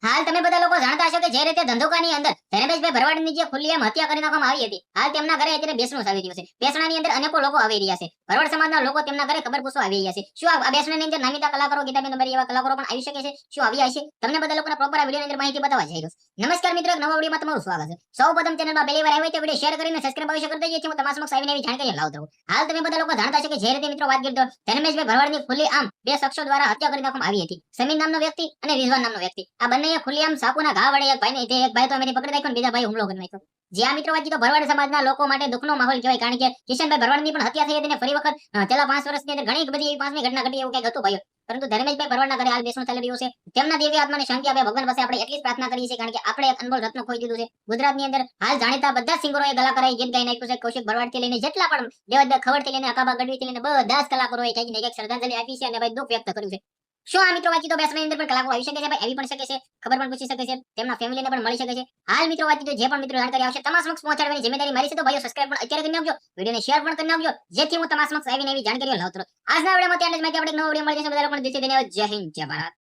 હાલ તમે બધા લોકો જાણતા હશો કે જે રીતે ધંધોકાની અંદર ધનેશભાઈ ભરવાડની જે ખુલ્લેઆમ હત્યા કરી નાખવામાં આવી હતી, હાલ તેમના ઘરે અત્યારે બેસણું ચાલી રહ્યું છે. બેસણાની અંદર અનેકો લોકો આવી રહ્યા છે. ભરવાડ સમાજના લોકો તેમના ઘરે ખબર પૂછવા આવી રહ્યા છે. શું આ બેસણાની અંદર નામીતા કલાકારો, ગીતાબેન અંબારી એવા કલાકારો પણ આવી શકે છે? શું આવી હશે? તમને બધા લોકોને પ્રોપર આ વિડીયોની અંદર માહિતી બતાવવા જઈ રહ્યો છું. નમસ્કાર મિત્રો, એક નવા વિડીયોમાં તમારું સ્વાગત છે. સૌપ્રથમ ચેનલમાં પહેલી વાર આવ્યો તો વિડીયો શેર કરીને સબસ્ક્રાઇબ અવશ્ય કરી દેજો. હું તમારા સમક્ષ આવીને એવી જાણકારી લાવતો રહું. હાલ તમે બધા લોકો જાણતા છો કે જે રીતે મિત્રો વાત કરીએ તો ધનેશભાઈ ભરવાડની ખુલ્લેઆમ બે શખ્સો દ્વારા હત્યા કરી નાખવામાં આવી હતી. સમીર નામનો વ્યક્તિ અને રિઝવાન નામનો વ્યક્તિ. આ બંનેએ ખુલ્લેઆમ સાપુના ઘા વડે એક ભાઈ તો અમે પકડી રાખ્યો, બીજા ભાઈ હુમલો કરી નાખ્યો. જે આ મિત્રો વાંચી તો ભરવાડ સમાજના લોકો માટે દુઃખનો માહોલ કહેવાય, કારણ કે કિશનભાઈ ભરવાડની પણ હત્યા થઈ હતી અને ફરી વખત છેલ્લા 5 વર્ષની અંદર ઘણી બધી એવી પાંચમી ઘટના ઘટી એવું કંઈક હતું ભાઈઓ. પરંતુ ધર્મેશભાઈ ભરવાડના ઘરે હાલ બેસણું ચાલી રહ્યું છે. તેમના દિવ્ય આત્માને શાંતિ આપે ભગવાન પાસે આપણે એટલી જ પ્રાર્થના કરીએ છીએ, કારણ કે આપણે એક અનમોલ રત્ન ખોઈ દીધું છે. ગુજરાતની અંદર હાલ જાણીતા બધા સિંગરોએ કલાકારોએ ગીત ગાઈ નાખ્યું છે. કૌશિક ભરવાડથી લઈને જેટલા પણ દેવદત્ત ખવડથી લઈને અકાબા ગઢવીથી લઈને બધા જ કલાકારોએ કંઈક ને કંઈક શ્રદ્ધાંજલિ આપી છે અને ભાઈ દુઃખ વ્યક્ત કર્યું છે. શું આ મિત્રો વાંચી તો બેસવાની અંદર પણ કલાકારો આવી શકે છે? ભાઈ આવી પણ શકે છે, ખબર પણ પૂછી શકે છે, તેમના ફેમિલીને પણ મળી શકે છે. હાલ મિત્રો વાંચી તો જે પણ મિત્રો જાણકારી આવશે તમારા સમક્ષ પહોંચાડવાની જિમ્મેદારી મારી છે. તો ભાઈઓ સબસ્ક્રાઇબ પણ અત્યારે કરી નાખજો, વિડીયોને શેર પણ કરી નાખજો, જેથી હું તમારા સમક્ષ આવીને એવી જાણકારીઓ લાવતો રહું. આજના વિડીયોમાં ત્યાં જ માહિતી આપણે એક નવો વિડીયો મળી જશે. બધા લોકોને દિલથી ધન્યવાદ. જય હિન્દ, જય ભારત.